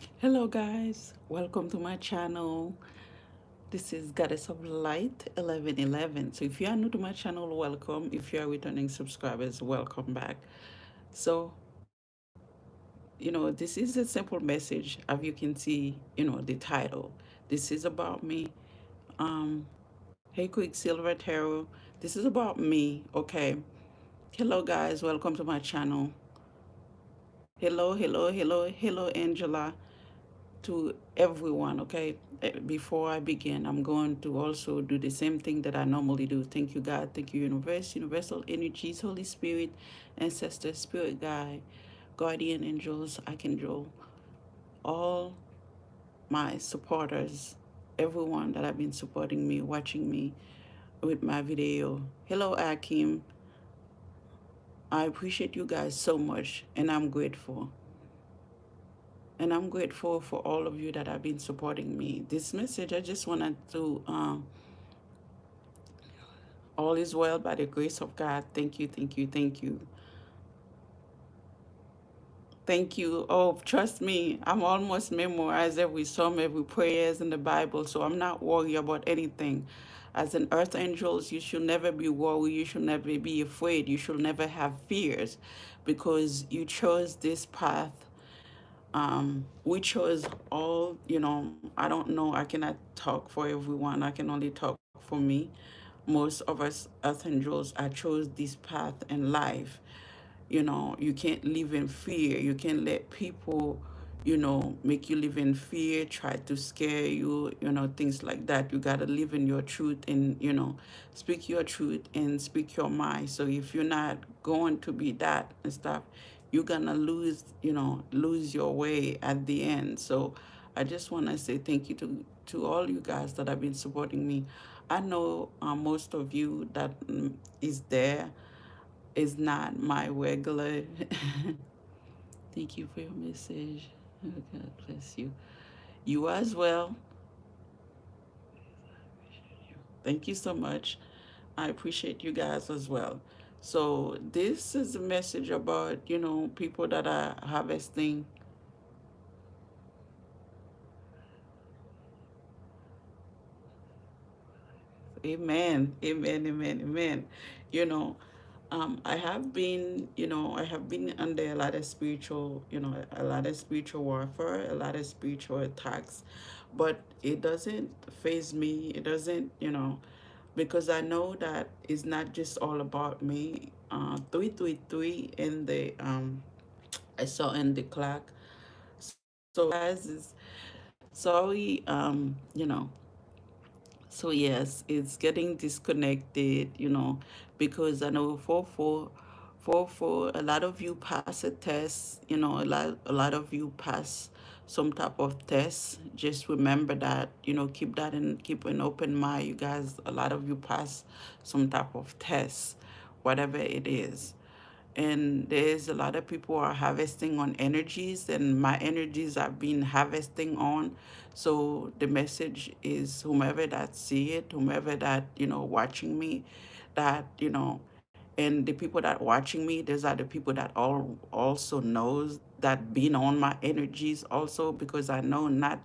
Hello guys, welcome to my channel. This is Goddess of Light 1111. So if you are new to my channel, welcome. If you are returning subscribers, welcome back. So, this is a simple message. As you can see, the title. This is about me. Um, hey Quicksilver Tarot. This is about me, okay? Hello guys, welcome to my channel. Hello, Angela. To everyone, okay? Before I begin, I'm going to also do the same thing that I normally do. Thank you, God. Thank you, universe, universal energies, Holy Spirit, ancestor, spirit guide, guardian angels, archangel, all my supporters, everyone that have been supporting me, watching me with my video. Hello, Akim. I appreciate you guys so much, and I'm grateful. And I'm grateful for all of you that have been supporting me. This message, I just wanted to, all is well by the grace of God. Thank you, thank you, thank you. Thank you. Oh, trust me, I'm almost memorized every psalm, every prayers in the Bible, so I'm not worried about anything. As an earth angels, you should never be worried. You should never be afraid. You should never have fears because you chose this path. We chose all, I don't know, I cannot talk for everyone. I can only talk for me. Most of us earth angels, I chose this path in life. You can't live in fear. You can't let people, make you live in fear, try to scare you, things like that. You got to live in your truth and, speak your truth and speak your mind. So if you're not going to be that and stuff, you're going to lose, lose your way at the end. So I just want to say thank you to all you guys that have been supporting me. I know most of you that is there is not my regular. Thank you for your message. Oh, God bless you. You as well. Thank you so much. I appreciate you guys as well. So this is a message about, people that are harvesting. Amen. Amen. Amen. Amen. You know, I have been under a lot of spiritual, a lot of spiritual warfare, a lot of spiritual attacks, but it doesn't phase me. It doesn't, because I know that it's not just all about me. 333 in the, I saw in the clock. So guys, is sorry, so yes, it's getting disconnected, because I know for a lot of you pass a test, a lot of you pass some type of test. Just remember that, keep that in keep an open mind. You guys, a lot of you pass some type of test, whatever it is. And there's a lot of people are harvesting on energies, and my energies have been harvesting on. So the message is whomever that see it, whomever that watching me, that and the people that watching me, those are the people that all also knows that being on my energies also, because I know not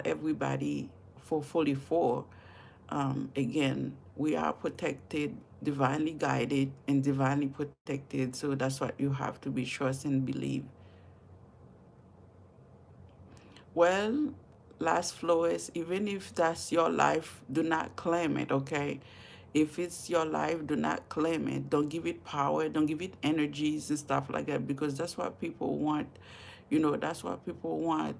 everybody for fully for. Again, we are protected, divinely guided, and divinely protected. So that's what you have to be trust and believe. Well, last flowers, even if that's your life, do not claim it, okay? If it's your life, do not claim it. Don't give it power. Don't give it energies and stuff like that, because that's what people want. That's what people want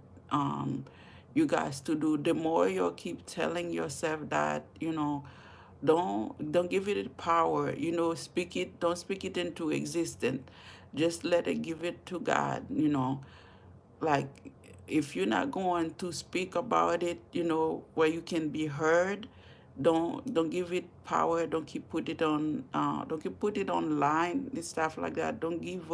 you guys to do. The more you keep telling yourself that, don't give it power. Speak it. Don't speak it into existence. Just let it, give it to God. Like, if you're not going to speak about it, where you can be heard, don't give it power. Don't keep put it online and stuff like that. Don't give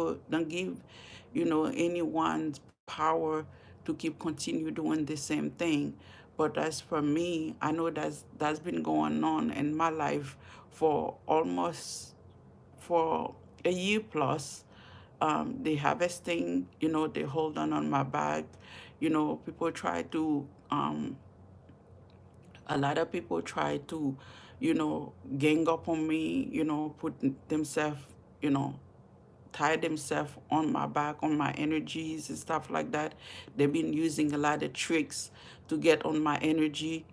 anyone's power to keep continue doing the same thing. But as for me, I know that's been going on in my life for almost for a year plus. The harvesting, they hold on my back, People try to a lot of people try to, gang up on me, put themselves, you know, tie themselves on my back, on my energies and stuff like that. They've been using a lot of tricks to get on my energy.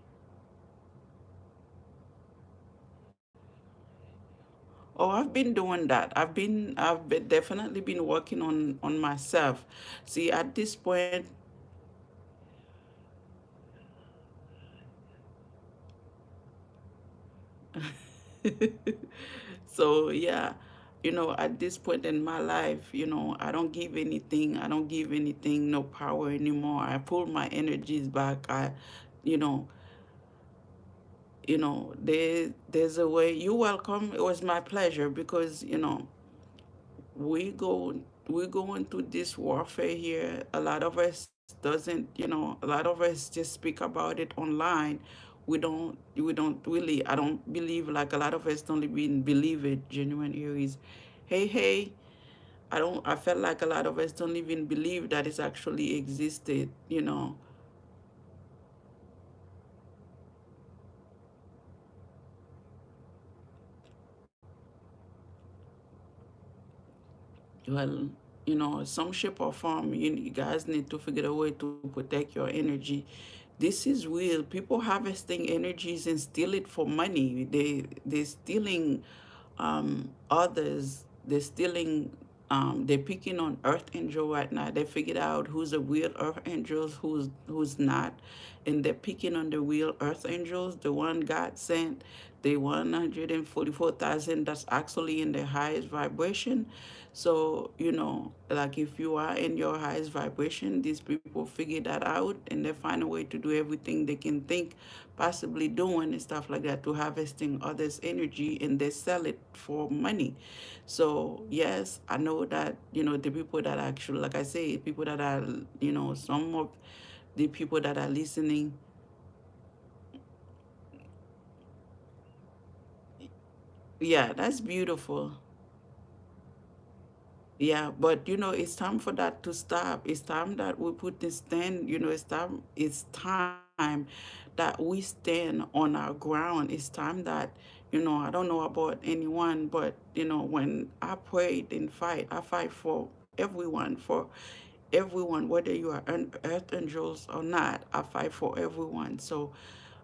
Oh, I've been doing that. Definitely been working on myself. See, at this point, so yeah, at this point in my life, I don't give anything no power anymore. I pull my energies back. You know, there's a way. You're welcome. It was my pleasure because we go we going through this warfare here. A lot of us doesn't, a lot of us just speak about it online. We don't really, I don't believe, like, a lot of us don't even believe it. Genuine Aries, hey, hey. I felt like a lot of us don't even believe that it's actually existed. Well, some shape or form, you guys need to figure a way to protect your energy. This is real. People harvesting energies and steal it for money. They're stealing others. They're picking on Earth Angel right now. They figured out who's a real Earth Angel, who's not. And they're picking on the real Earth Angels, the one God sent, the 144,000 that's actually in the highest vibration. So, like, if you are in your highest vibration, these people figure that out and they find a way to do everything they can think possibly doing and stuff like that to harvesting others' energy, and they sell it for money. So yes, I know that, the people that actually, like I say, people that are, some of the people that are listening. Yeah, that's beautiful. Yeah, but it's time for that to stop. It's time that we put this stand, it's time that we stand on our ground. It's time that, I don't know about anyone, but when I pray and fight, I fight for everyone, whether you are an earth angels or not. I fight for everyone. So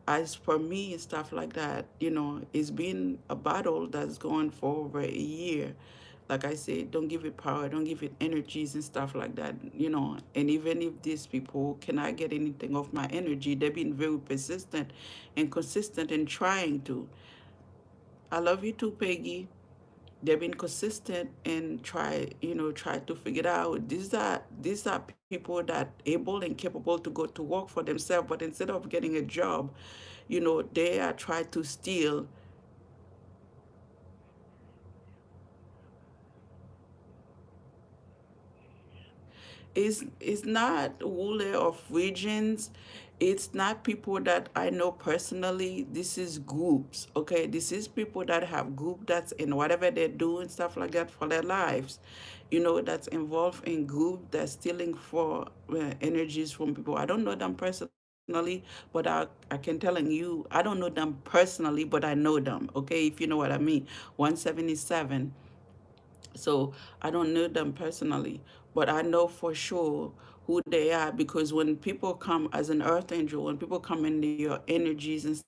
as for me and stuff like that, it's been a battle that's going for over a year. Like I said, don't give it power, don't give it energies and stuff like that. And even if these people cannot get anything off my energy, they've been very persistent and consistent in trying to. I love you too, Peggy. They've been consistent and try to figure it out. These are people that able and capable to go to work for themselves, but instead of getting a job, they are trying to steal. It's not ruler of regions. It's not people that I know personally. This is groups, okay? This is people that have group that's in whatever they're doing, stuff like that for their lives. That's involved in group that's stealing for energies from people. I don't know them personally, but I can telling you, I don't know them personally, but I know them, okay? If you know what I mean. 177. So I don't know them personally, but I know for sure who they are, because when people come as an earth angel, when people come into your energies and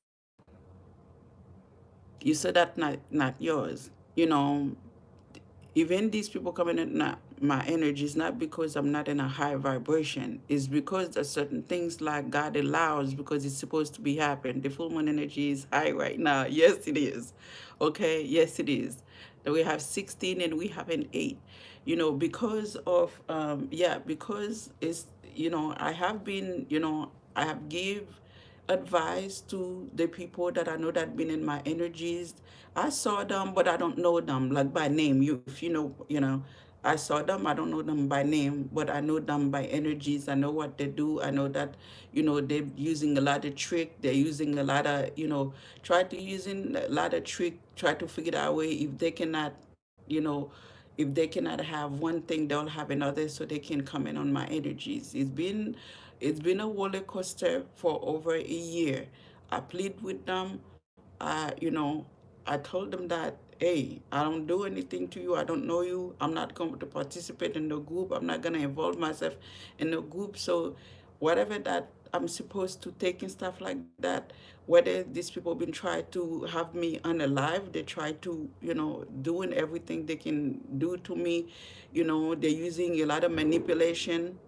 you say that not yours, even these people coming in my energy is not because I'm not in a high vibration. It's because there's certain things like God allows because it's supposed to be happening. The full moon energy is high right now. Yes, it is. Okay, yes, it is. Then we have 16 and we have an 8. Because of because it's I have been, I have give advice to the people that I know that been in my energies. I saw them, but I don't know them like by name. If I saw them. I don't know them by name, but I know them by energies. I know what they do. I know that they're using a lot of trick. They're using a lot of try to using a lot of trick. Try to figure out a way if they cannot you know If they cannot have one thing, they'll have another, so they can come in on my energies. It's been a roller coaster for over a year. I plead with them. I told them that, hey, I don't do anything to you. I don't know you. I'm not going to participate in the group. I'm not going to involve myself in the group. So whatever that I'm supposed to take and stuff like that, whether these people been trying to have me unalive, they try to, doing everything they can do to me. They're using a lot of manipulation.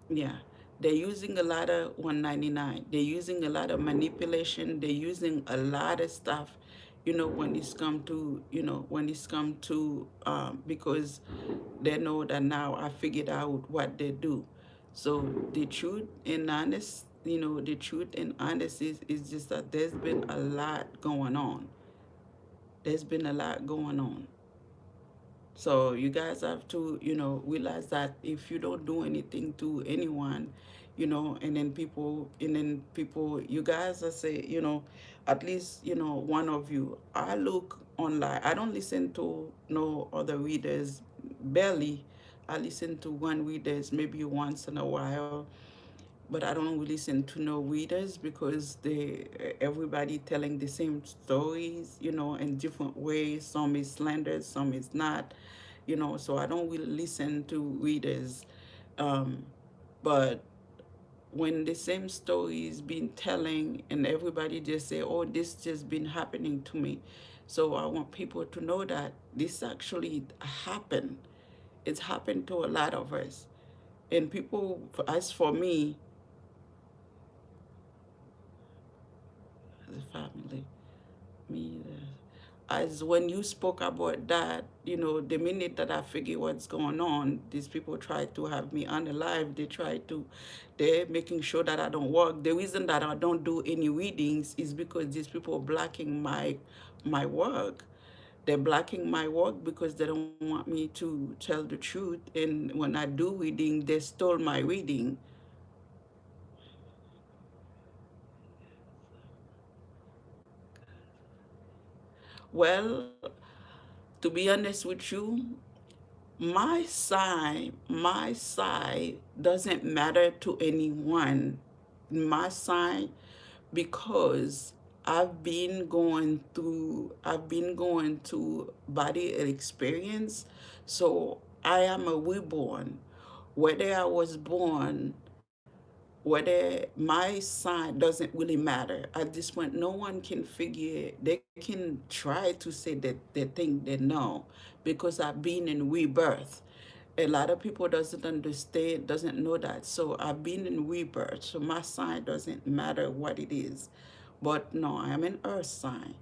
Yeah, they're using a lot of 199. They're using a lot of manipulation. They're using a lot of stuff, when it's come to, because they know that now I figured out what they do. So the truth and honest is just that there's been a lot going on. There's been a lot going on. So you guys have to, realize that if you don't do anything to anyone, and then people, you guys are say, at least, one of you. I look online. I don't listen to no other readers, barely. I listen to one readers maybe once in a while, but I don't listen to no readers because everybody telling the same stories, in different ways. Some is slandered, some is not, so I don't really listen to readers. Um, but when the same story is being telling and everybody just say, oh, this just been happening to me. So I want people to know that this actually happened. It's happened to a lot of us. And people, as for me, as a family, me as when you spoke about that, the minute that I figure what's going on, these people try to have me unalive. They're making sure that I don't work. The reason that I don't do any readings is because these people are blocking my work. They're blocking my work because they don't want me to tell the truth. And when I do reading, they stole my reading. Well, to be honest with you, my side doesn't matter to anyone. My side, because I've been going through body experience. So I am a reborn. Whether I was born, whether my side doesn't really matter at this point. No one can figure. They can try to say that they think they know, because I've been in rebirth. A lot of people doesn't understand, doesn't know that. So I've been in rebirth, so my sign doesn't matter what it is. But no, I'm an earth sign.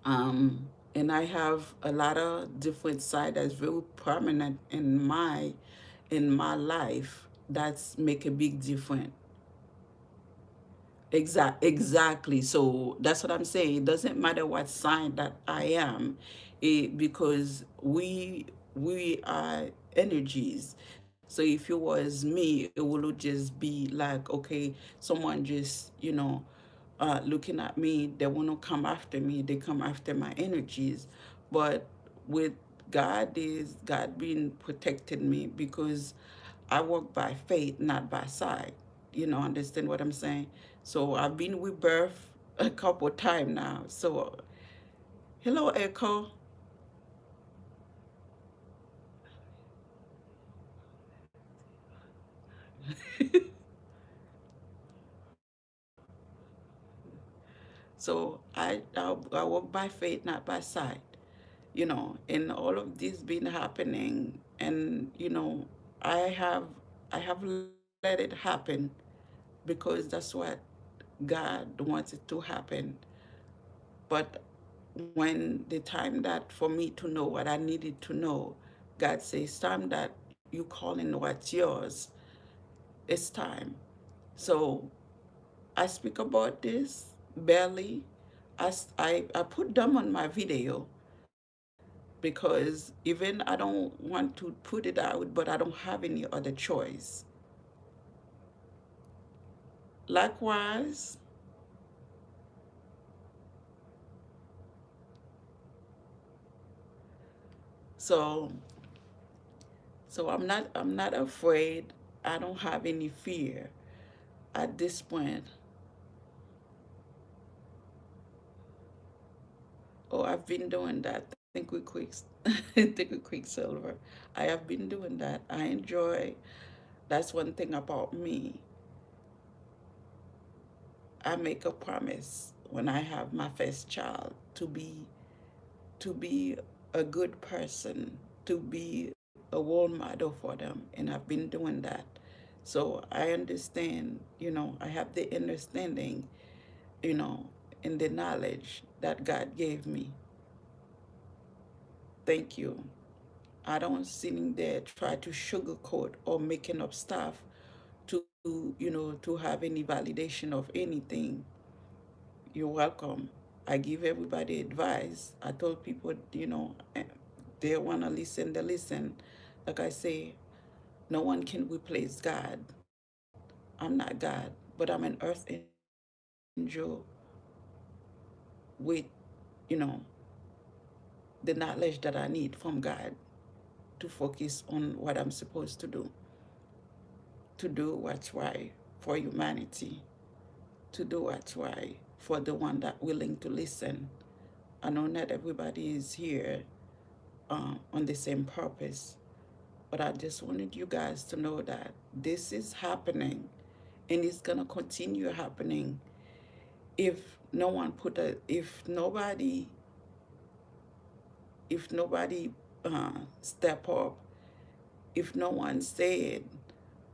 And I have a lot of different side that's very prominent in my life, that's make a big difference. Exactly. So that's what I'm saying. It doesn't matter what sign that I am, because we are energies. So if it was me, it would just be like, okay, someone just, looking at me, they want to come after me. They come after my energies. But with God being protecting me, because I work by faith, not by sight. Understand what I'm saying? So I've been with birth a couple times now. So hello, Echo. So I walk by faith, not by sight. And all of this been happening, and I have let it happen, because that's what God wants it to happen. But when the time that for me to know what I needed to know, God says, time that you calling what's yours, it's time. So I speak about this barely. I put them on my video, because even I don't want to put it out, but I don't have any other choice. Likewise, So I'm not afraid. I don't have any fear at this point. Oh, I've been doing that. Think with quick, think with Quicksilver. I have been doing that. I enjoy. That's one thing about me. I make a promise when I have my first child to be a good person, to be a role model for them, and I've been doing that. So I understand, I have the understanding, you know, and the knowledge that God gave me. Thank you. I don't sitting there try to sugarcoat or making up stuff to, to have any validation of anything. You're welcome. I give everybody advice. I told people, they want to listen, they listen. Like I say, no one can replace God. I'm not God, but I'm an earth angel with, you know, the knowledge that I need from God to focus on what I'm supposed to do what's right for humanity, to do what's right for the one that willing to listen. I know not everybody is here on the same purpose, but I just wanted you guys to know that this is happening and it's gonna continue happening if no one put a if nobody step up, if no one said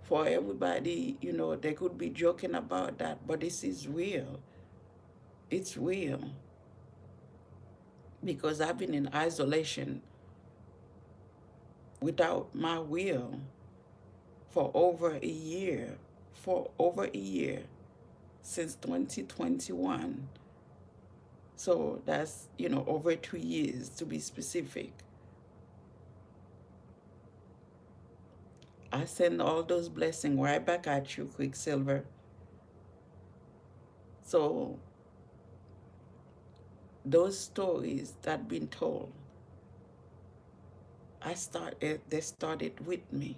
for everybody, they could be joking about that, but this is real. It's real because I've been in isolation without my will for over a year, for over a year since 2021. So that's, over 2 years to be specific. I send all those blessings right back at you, Quicksilver. So those stories that been told, they started with me.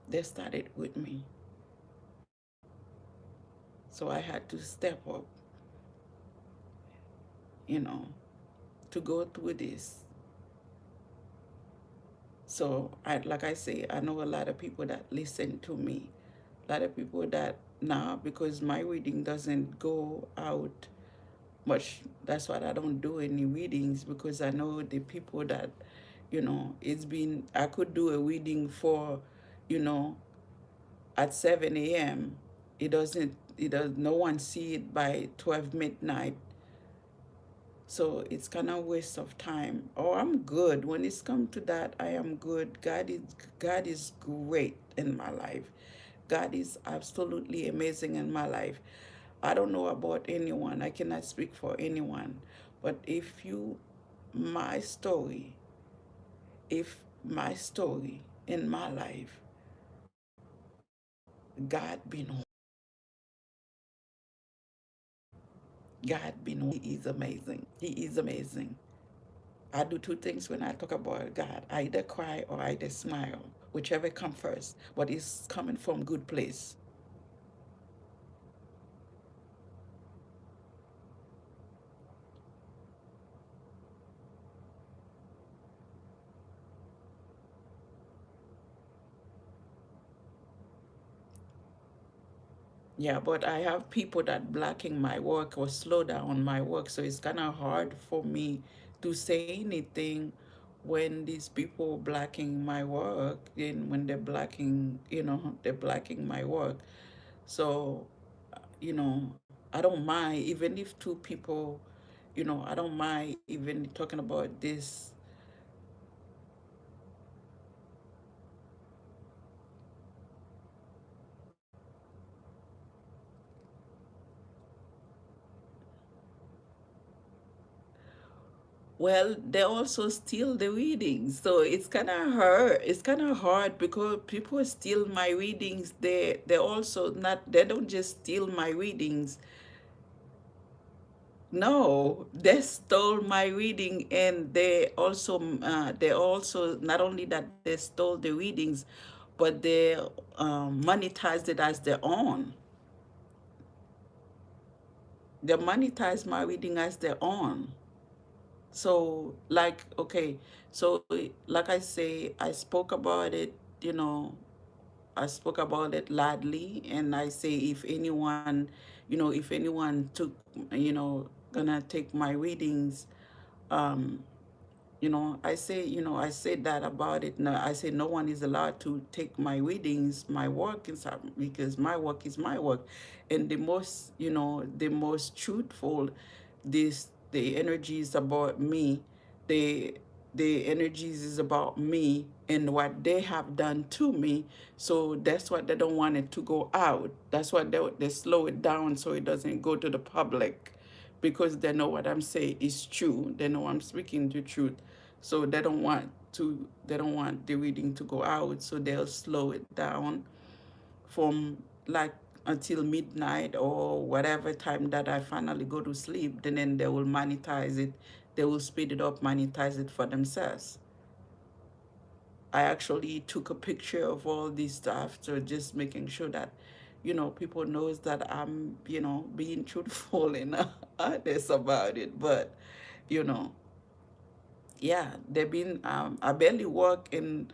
They started with me. So I had to step up, you know, to go through this. So like I say, I know a lot of people that listen to me. A lot of people that now, because my reading doesn't go out much, that's why I don't do any readings, because I know the people that, I could do a reading for, you know, at 7 a.m. No one see it by 12 midnight. So it's kind of waste of time. Oh, I'm good. When it's come to that, I am good. God is great in my life. God is absolutely amazing in my life. I don't know about anyone. I cannot speak for anyone. But my story, if my story in my life, God been God been He is amazing. He is amazing. I do two things when I talk about God. I either cry or I either smile, whichever comes first, but it's coming from good place. Yeah, but I have people that blocking my work or slow down my work, so it's kind of hard for me to say anything when these people blocking my work, and when they're blocking, they're blocking my work. So, I don't mind even if two people, I don't mind even talking about this. Well, they also steal the readings, so it's kind of hard. It's kind of hard because people steal my readings. They also not. They don't just steal my readings. No, they stole my reading, and they also, not only that they stole the readings, but they monetized it as their own. They monetized my reading as their own. So, like, okay, so like I say, I spoke about it, you know, I spoke about it loudly, and I say if anyone, if anyone took, gonna take my readings, um, I say, I said that about it. No, I say no one is allowed to take my readings, my work inside, because my work is my work, and the most truthful, the energy is about me, the the energies is about me and what they have done to me. So that's what they don't want it to go out. That's why they slow it down so it doesn't go to the public, because they know what I'm saying is true. They know I'm speaking the truth. So they don't want the reading to go out. So they'll slow it down from like until midnight or whatever time that I finally go to sleep. Then they will monetize it. They will speed it up, monetize it for themselves. I actually took a picture of all this stuff, so just making sure that, people knows that I'm, being truthful and honest about it. But, you know, yeah, they've been. I barely work and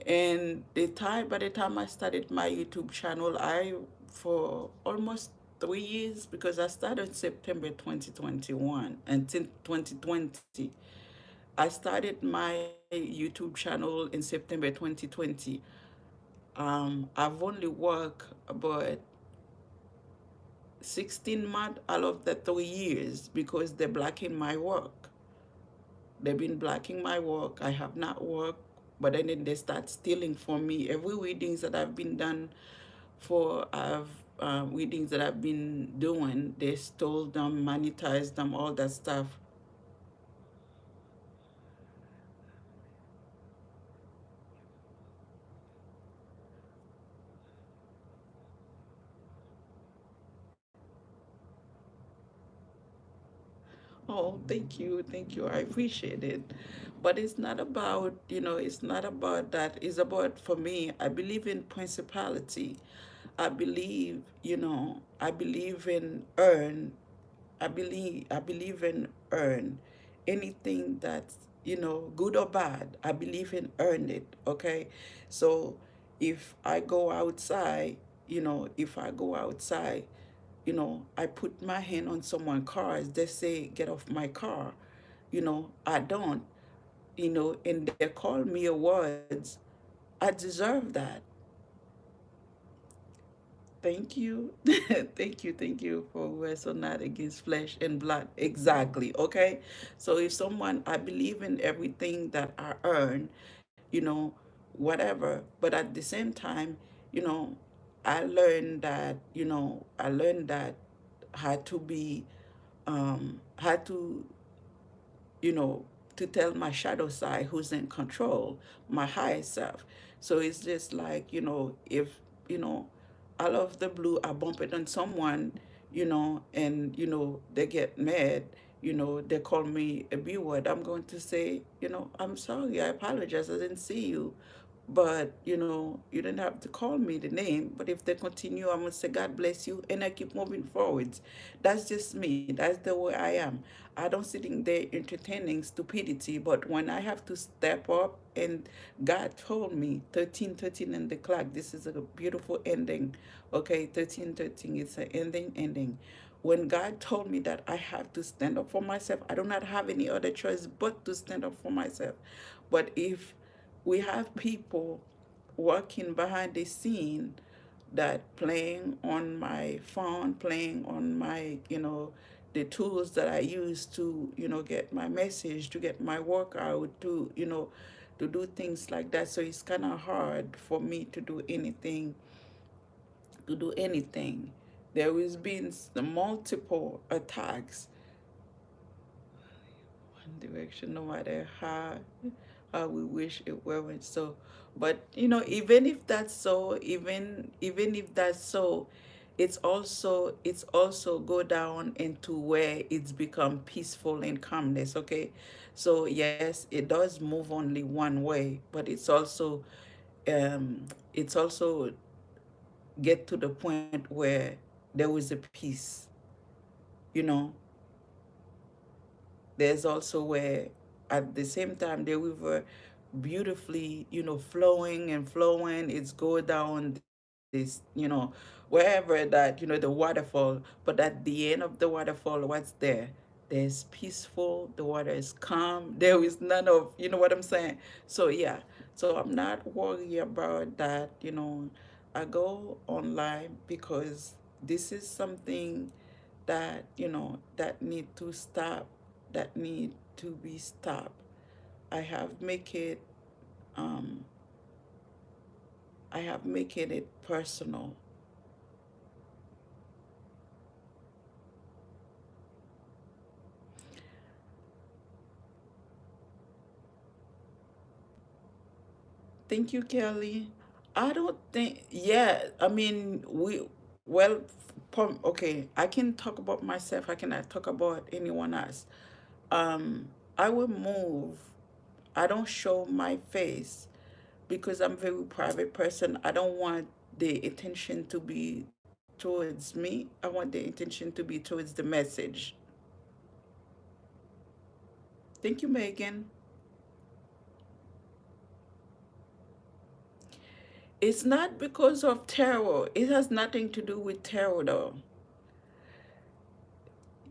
by the time I started my YouTube channel, I for almost 3 years, because I started September 2021 until 2020. I started my YouTube channel in September 2020. I've only worked about 16 months out of the 3 years because they're blocking my work. They've been blocking my work. I have not worked, but then they start stealing from me. Every readings that I've been done for, readings that I've been doing, they stole them, monetized them, all that stuff. Oh, thank you, thank you. I appreciate it. But it's not about, it's not about that. It's about, for me, I believe in principality. I believe in earn. I believe in earn anything that's, good or bad. I believe in earn it, okay? So if I go outside, if I go outside, I put my hand on someone's car, they say, get off my car. I don't, and they call me a words. I deserve that. Thank you. Thank you for wrestle not against flesh and blood. Exactly. Okay. So if someone, I believe in everything that I earn, whatever. But at the same time, you know, I learned that how to be, how to, you know, to tell my shadow side who's in control, my higher self. So it's just like, if, you know, out of the blue, I bump it on someone, and, they get mad, they call me a B word, I'm going to say, I'm sorry, I apologize, I didn't see you. But, you didn't have to call me the name. But if they continue, I'm going to say, God bless you. And I keep moving forwards. That's just me. That's the way I am. I don't sitting there entertaining stupidity. But when I have to step up, and God told me 13:13 in the clock, this is a beautiful ending. Okay, 13:13, it's an ending. When God told me that I have to stand up for myself, I do not have any other choice but to stand up for myself. But if we have people working behind the scene, that playing on my phone, playing on my, the tools that I use to, get my message, to get my work out, to do things like that. So it's kind of hard for me to do anything. There has been multiple attacks one direction, no matter how we wish it weren't so. But even if that's so, even if that's so, it's also go down into where it's become peaceful and calmness. Okay, so yes, it does move only one way, but it's also get to the point where there was a peace, you know. There's also where at the same time the river beautifully, flowing and flowing, it's go down this, wherever that, the waterfall, but at the end of the waterfall, what's there? There's peaceful, the water is calm, there is none of, you know what I'm saying? So yeah, so I'm not worried about that, I go online because this is something that, that need to stop, that need to be stopped. I have make it um I have making it personal. Thank you, Kelly. I don't think, yeah, I mean, well, okay, I can talk about myself, I cannot talk about anyone else. I will move, I don't show my face because I'm a very private person. I don't want the attention to be towards me. I want the attention to be towards the message. Thank you, Megan. It's not because of terror. It has nothing to do with terror, though.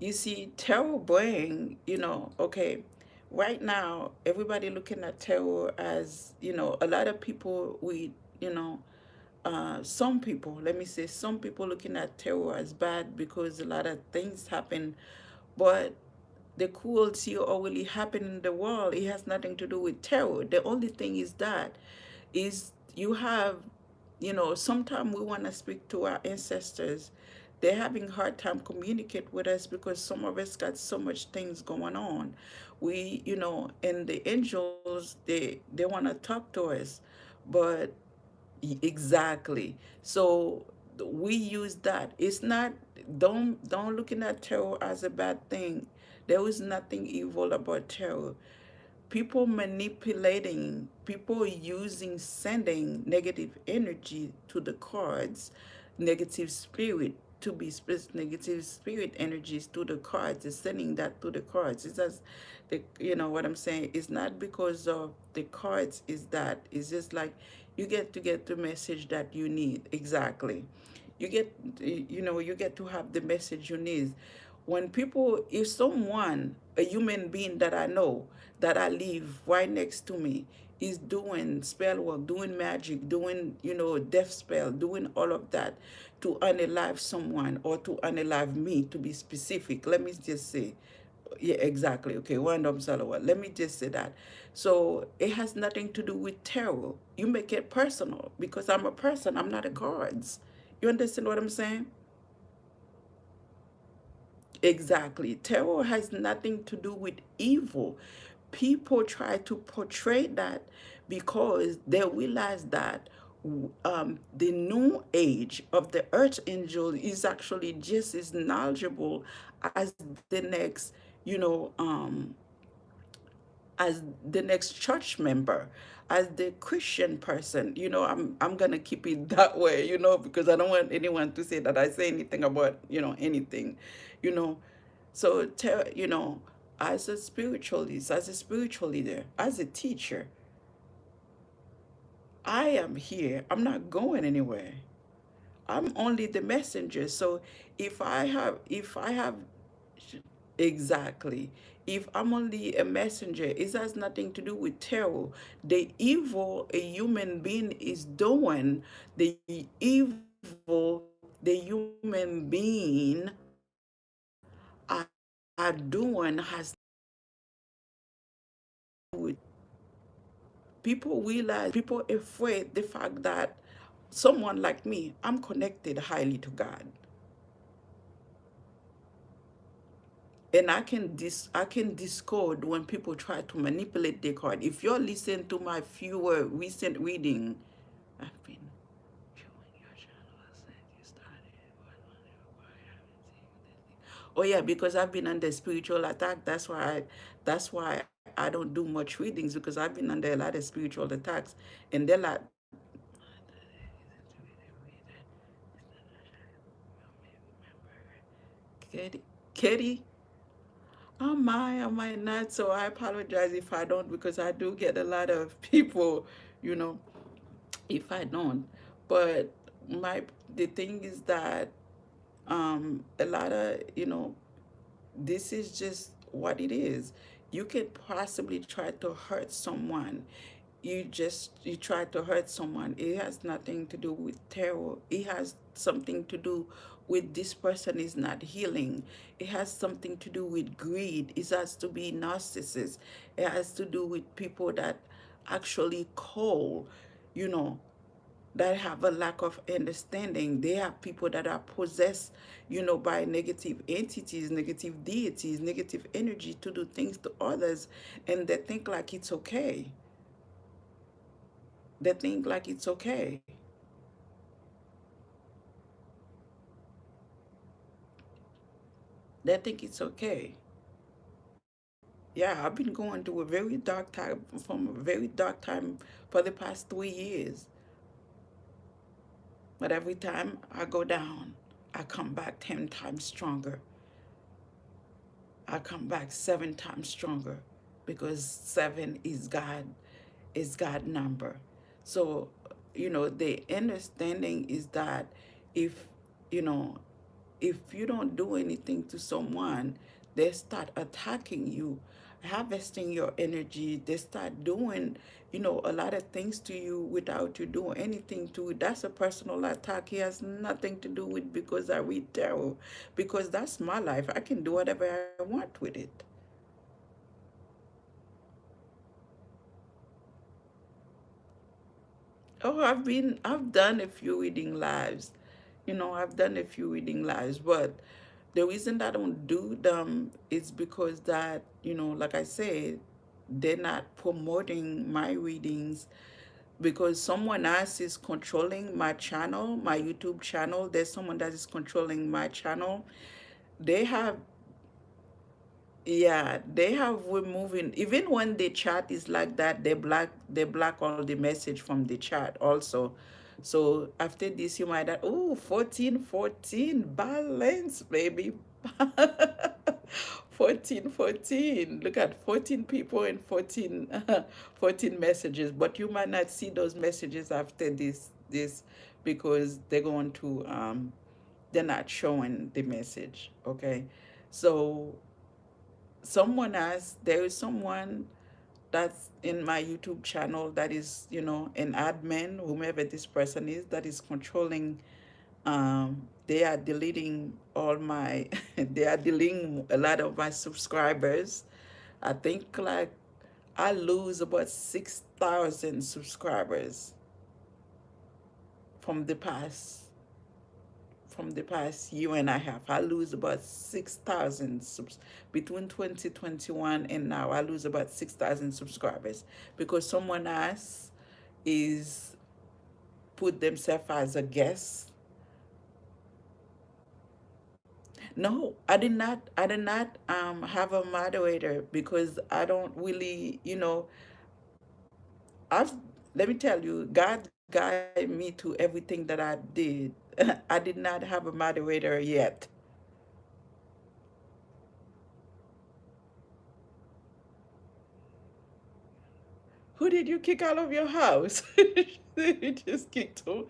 You see, terror bring, okay, right now, everybody looking at terror as, a lot of people you know, some people, let me say, some people looking at terror as bad because a lot of things happen, but the cruelty already happened in the world. It has nothing to do with terror. The only thing is that is you have, sometimes we want to speak to our ancestors. They're having hard time communicate with us because some of us got so much things going on. We, and the angels, they want to talk to us, but exactly. So we use that. It's not, don't looking at terror as a bad thing. There is nothing evil about terror. People manipulating, people using, sending negative energy to the cards, negative spirit to be negative spirit energies to the cards, is sending that to the cards. It's just you know what I'm saying? It's not because of the cards, is that it's just like you get the message that you need. Exactly. You get, you get to have the message you need. When people, if someone, a human being that I know, that I live right next to me, is doing spell work, doing magic, doing, death spell, doing all of that to unalive someone or to unalive me, to be specific, let me just say, yeah, exactly. Okay, random salawat. Let me just say that. So it has nothing to do with tarot. You make it personal because I'm a person. I'm not a cards. You understand what I'm saying? Exactly. Terror has nothing to do with evil. People try to portray that because they realize that the new age of the earth angel is actually just as knowledgeable as the next, you know, um, as the next church member, as the Christian person. I'm gonna keep it that way, because I don't want anyone to say that I say anything about, anything, you know. So as a spiritualist, as a spiritual leader, as a teacher, I am here. I'm not going anywhere. I'm only the messenger. So if I have exactly, if I'm only a messenger, it has nothing to do with terror. The evil a human being is doing, the evil the human being are doing has with people realize, people afraid the fact that someone like me, I'm connected highly to God. And I can discard when people try to manipulate the card. If you're listening to my fewer recent reading, I've been viewing your channel since you started. Oh yeah, because I've been under spiritual attack. That's why I don't do much readings, because I've been under a lot of spiritual attacks, and they're like, Kitty, Kitty, am I not? So I apologize if I don't, because I do get a lot of people, you know, if I don't. But my the thing is that a lot of, this is just what it is. You could possibly try to hurt someone. You try to hurt someone. It has nothing to do with terror. It has something to do with this person is not healing. It has something to do with greed. It has to be narcissists. It has to do with people that actually cold, you know, that have a lack of understanding. They are people that are possessed, by negative entities, negative deities, negative energy to do things to others, and they think like it's okay. They think like it's okay. They think it's okay. Yeah, I've been going through a very dark time, from a very dark time for the past 3 years. But every time I go down, I come back 10 times stronger. I come back 7 times stronger, because seven is God number. So, the understanding is that if, you know, if you don't do anything to someone, they start attacking you, harvesting your energy. They start doing, a lot of things to you without you doing anything to it. That's a personal attack. It has nothing to do with because I read tarot, because that's my life. I can do whatever I want with it. Oh, I've done a few reading lives. I've done a few reading lives, but the reason that I don't do them is because that, like I said, they're not promoting my readings, because someone else is controlling my channel, my YouTube channel. There's someone that is controlling my channel. They have Yeah, they have removing, even when the chat is like that, they block all the message from the chat also. So after this, you might have, oh, 14, 14, balance, baby. 14, 14. Look at 14 people and 14, 14 messages. But you might not see those messages after this, because they're not showing the message. Okay. So there is someone that's in my YouTube channel that is, an admin, whomever this person is, that is controlling. They are deleting all my, they are deleting a lot of my subscribers. I think like I lose about 6,000 subscribers from the past year and a half. I lose about 6,000 between 2021 and now. I lose about 6,000 subscribers because someone else is put themselves as a guest. No, I did not have a moderator, because I don't really, I've let me tell you, God guided me to everything that I did. I did not have a moderator yet. Who did you kick out of your house? You just kicked him.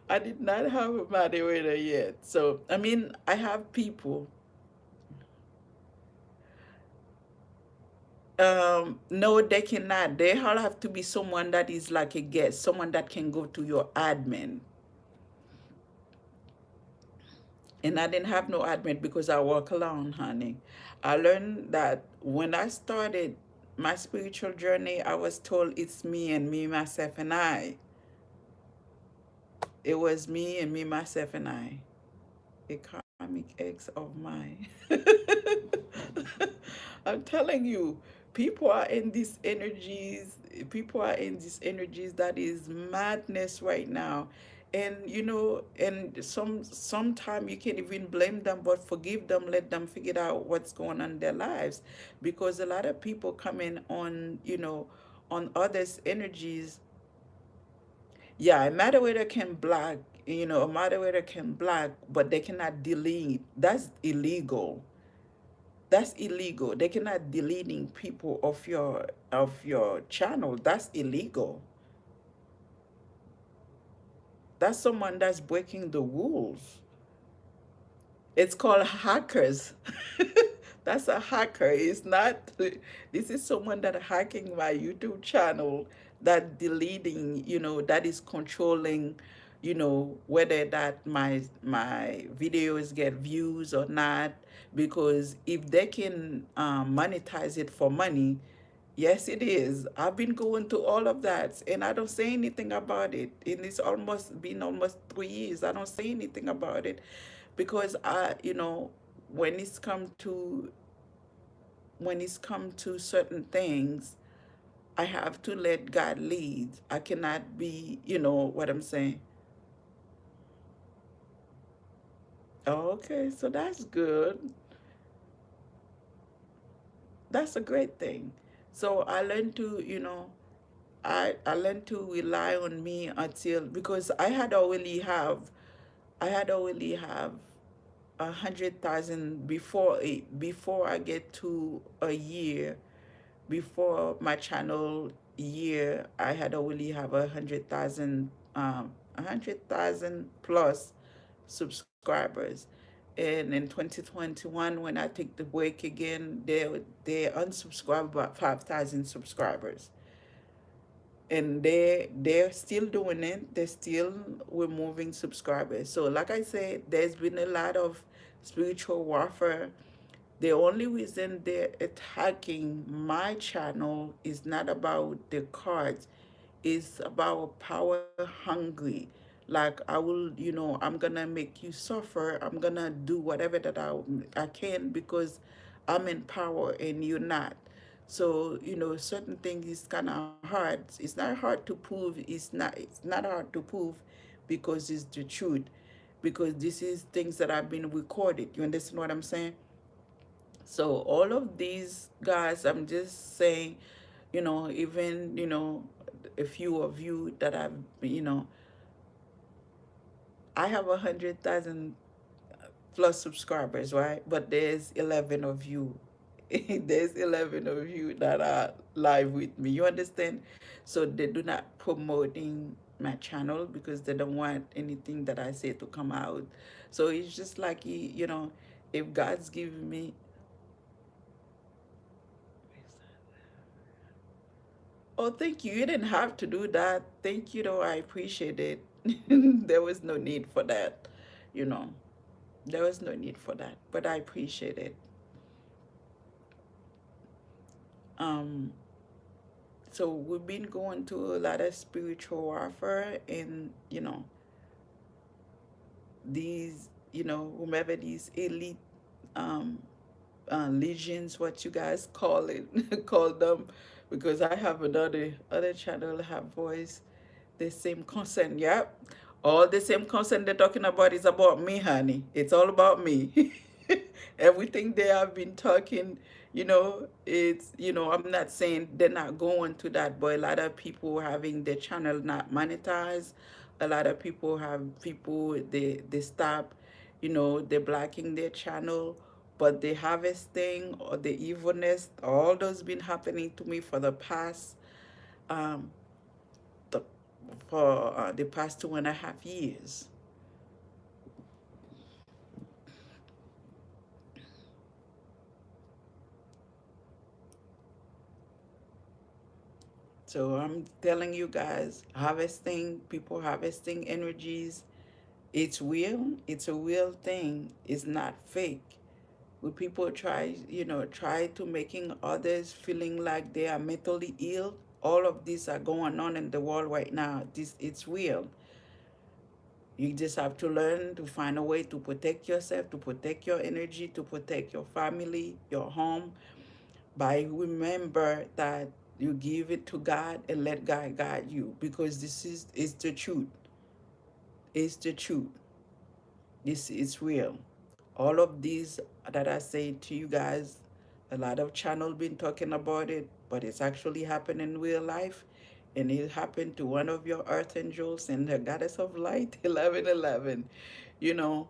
I did not have a moderator yet. So, I mean, I have people. No, they cannot. They all have to be someone that is like a guest, someone that can go to your admin. And I didn't have no admin because I work alone, honey. I learned that when I started my spiritual journey, I was told it's me, myself, and I. It was me, myself, and I. A karmic ex of mine. I'm telling you, people are in these energies. People are in these energies that is madness right now. And and sometime you can't even blame them, but forgive them, let them figure out what's going on in their lives, because a lot of people come in on on others energies. Yeah, a moderator can block, a moderator can block, but they cannot delete. That's illegal. That's illegal. They cannot deleting people of your channel. That's illegal. That's someone that's breaking the rules. It's called hackers. That's a hacker. It's not. This is someone that hacking my YouTube channel, that deleting, that is controlling, whether that my videos get views or not. Because if they can monetize it for money, yes, it is. I've been going to all of that, and I don't say anything about it. And it's almost been almost 3 years. I don't say anything about it, because when it's come to certain things, I have to let God lead. I cannot be, what I'm saying. Okay, so that's good. That's a great thing. So I learned to, I learned to rely on me until, because I had already have 100,000 before I get to a year. Before my channel year, I had already have 100,000 plus subscribers. And in 2021, when I take the break again, they unsubscribe about 5,000 subscribers, and they're still doing it. They're still removing subscribers. So like I said, there's been a lot of spiritual warfare. The only reason they're attacking my channel is not about the cards. It's about power hungry. Like, I will, I'm gonna make you suffer. I'm gonna do whatever that I can, because I'm in power and you're not. So, certain things is kind of hard. It's not hard to prove. It's not hard to prove, because it's the truth. Because this is things that have been recorded. You understand what I'm saying? So all of these guys, I'm just saying, even, a few of you that have, I have 100,000 plus subscribers, right? But there's 11 of you. There's 11 of you that are live with me. You understand? So they do not promoting my channel, because they don't want anything that I say to come out. So it's just like, if God's giving me. Oh, thank you. You didn't have to do that. Thank you, though. I appreciate it. There was no need for that. You know, there was no need for that, but I appreciate it. Um, so we've been going through a lot of spiritual warfare, and whomever these elite um, legions, what you guys call it, call them, because I have another channel, have voice, the same concern. Yep, all the same concern they're talking about is about me, honey. It's all about me. Everything they have been talking, it's, I'm not saying they're not going to that, but a lot of people having their channel not monetized. A lot of people, they stop, they're blocking their channel. But the harvesting or the evilness, all those been happening to me for the past um the, for the past 2.5 years. So I'm telling you guys, harvesting, people harvesting energies, it's real. It's a real thing. It's not fake. When people try to making others feeling like they are mentally ill, all of these are going on in the world right now. It's real. You just have to learn to find a way to protect yourself, to protect your energy, to protect your family, your home, by remember that you give it to God and let God guide you, because this is the truth. It's the truth. This is real. All of these that I say to you guys, a lot of channel been talking about it, but it's actually happening in real life. And it happened to one of your earth angels and the goddess of light, 1111. You know,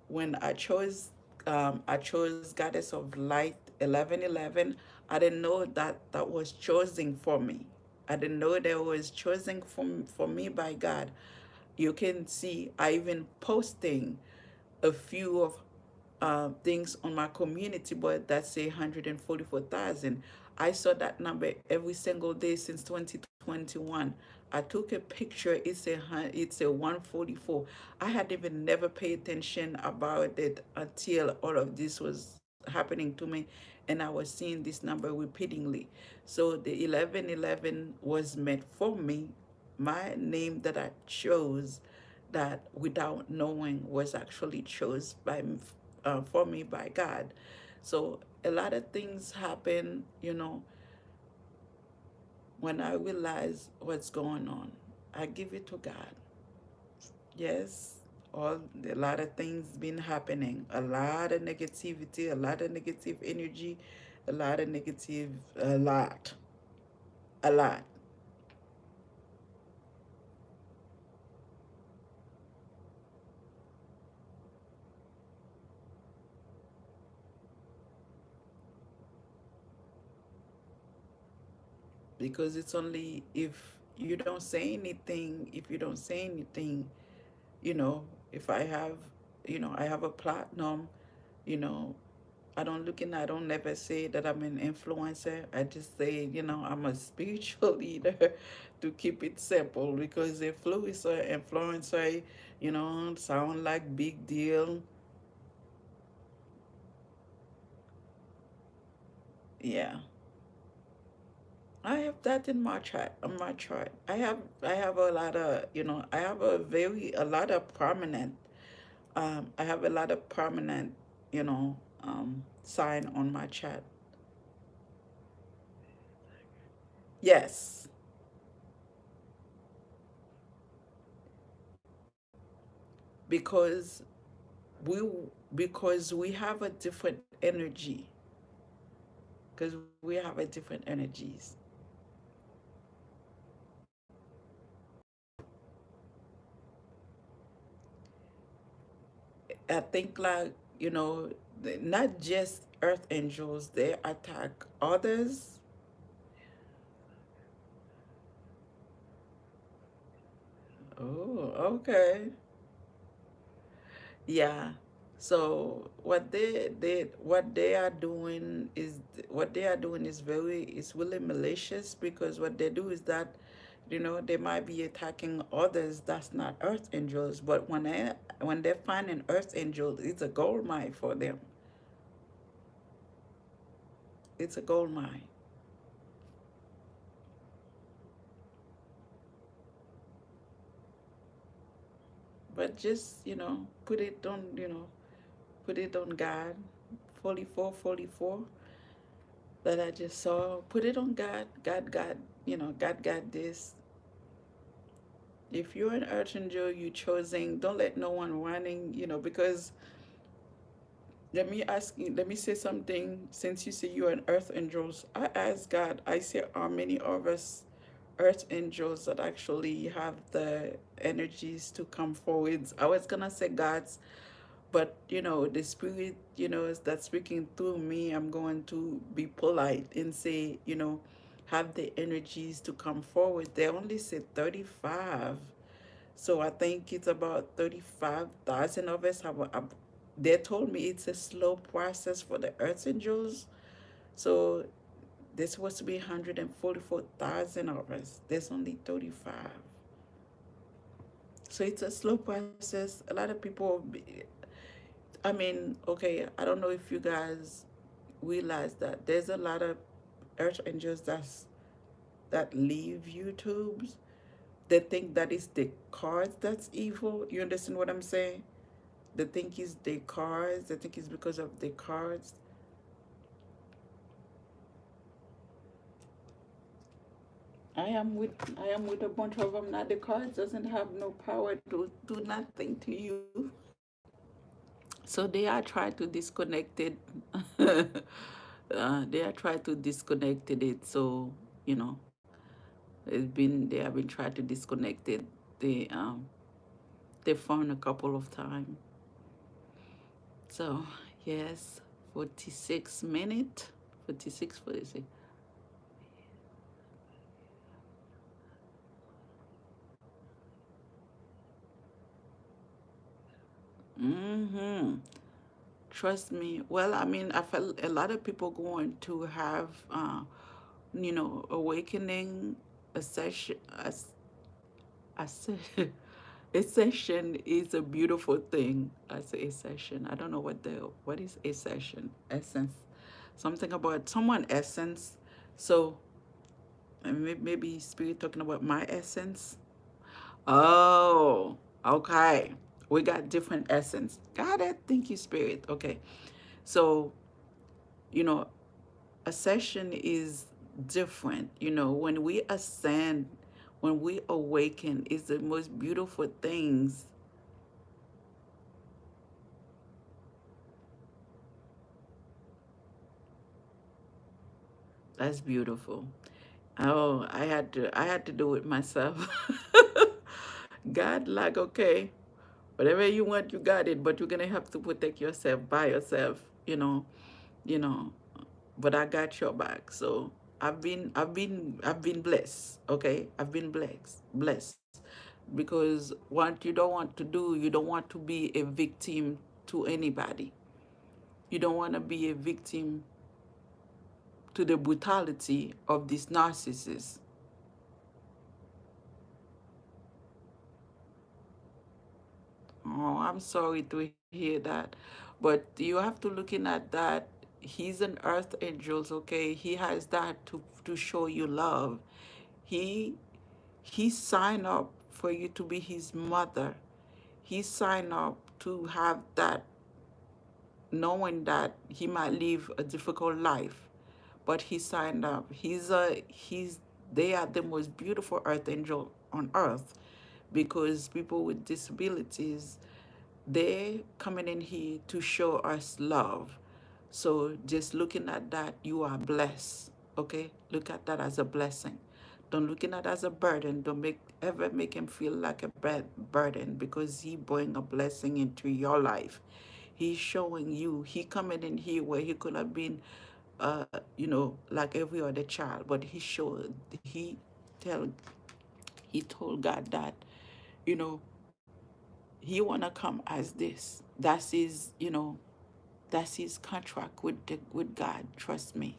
when I chose goddess of light, 1111. I didn't know that that was chosen for me. I didn't know that was chosen for me by God. You can see I even posting a few of things on my community, but that's 144,000. I saw that number every single day since 2021. I took a picture. It's a 144. I had even never paid attention about it until all of this was happening to me, and I was seeing this number repeatedly. So the 1111 was meant for me. My name that I chose, that without knowing was actually chose for me by God. So a lot of things happen, when I realize what's going on. I give it to God. Yes, a lot of things been happening. A lot of negativity, a lot of negative energy, a lot of negative, a lot. Because it's only if you don't say anything, if you don't say anything, you know, if I have, I have a platinum, you know, I don't never say that I'm an influencer. I just say, I'm a spiritual leader to keep it simple, because influencer, sound like big deal. Yeah. I have that in my chart, on my chart. I have a lot of, I have a lot of prominent, I have a lot of prominent, sign on my chart. Yes, because we because we have a different energy, because we have a different energies. I think, like, not just earth angels, they attack others. Oh, okay. Yeah. So what they are doing is really malicious, because what they do is that, they might be attacking others that's not earth angels, but when they find an earth angel, it's a gold mine for them. It's a gold mine. But just, put it on God. 44, 44 that I just saw. Put it on God. God got this. If you're an earth angel, you choosing, don't let no one running, because let me say something. Since you say you're an earth angels, I ask God, I say, how many of us earth angels that actually have the energies to come forward? I was gonna say God's, but the spirit, is that speaking through me. I'm going to be polite and say, have the energies to come forward. They only said 35. So I think it's about 35,000 of us they told me it's a slow process for the earth angels. So there's supposed to be 144,000 of us. There's only 35. So it's a slow process. A lot of people, I mean, okay, I don't know if you guys realize that there's a lot of earth angels that leave YouTube's. They think that it's the cards that's evil. You understand what I'm saying? They think it's the cards. They think it's because of the cards. I am with a bunch of them. Now the cards doesn't have no power to do nothing to you. So they are trying to disconnect it. They are trying to disconnect it. So you know, they have been trying to disconnect it. They um they found a couple of times. So yes, 46 minute, 46, 46. Mm-hmm. Trust me. Well, I mean, I felt a lot of people going to have, awakening, a session, a, se- a session is a beautiful thing. I say a session. I don't know what is a session? Essence. Something about someone essence. So maybe spirit talking about my essence. Oh, okay. We got different essence. Got it. Thank you, spirit. Okay. So, you know, a session is different. When we ascend, when we awaken, is the most beautiful things. That's beautiful. Oh, I had to do it myself. God, like, okay, whatever you want, you got it, but you're gonna have to protect yourself by yourself, you know. But I got your back. So I've been blessed. Okay, I've been blessed, because what you don't want to do, you don't want to be a victim to anybody. You don't want to be a victim to the brutality of this narcissist. Oh, I'm sorry to hear that. But you have to looking at that. He's an earth angel, okay? He has that to show you love. He he signed up for you to be his mother. He signed up to have that, knowing that he might live a difficult life, but he signed up. He's they are the most beautiful earth angel on earth, because people with disabilities, they coming in here to show us love. So just looking at that, you are blessed. Okay, look at that as a blessing. Don't looking at it as a burden. Don't ever make him feel like a burden, because he bring a blessing into your life. He's showing you. He coming in here where he could have been, like every other child, but tell he told God that, you know, he wanna come as this. That's his contract with God. Trust me.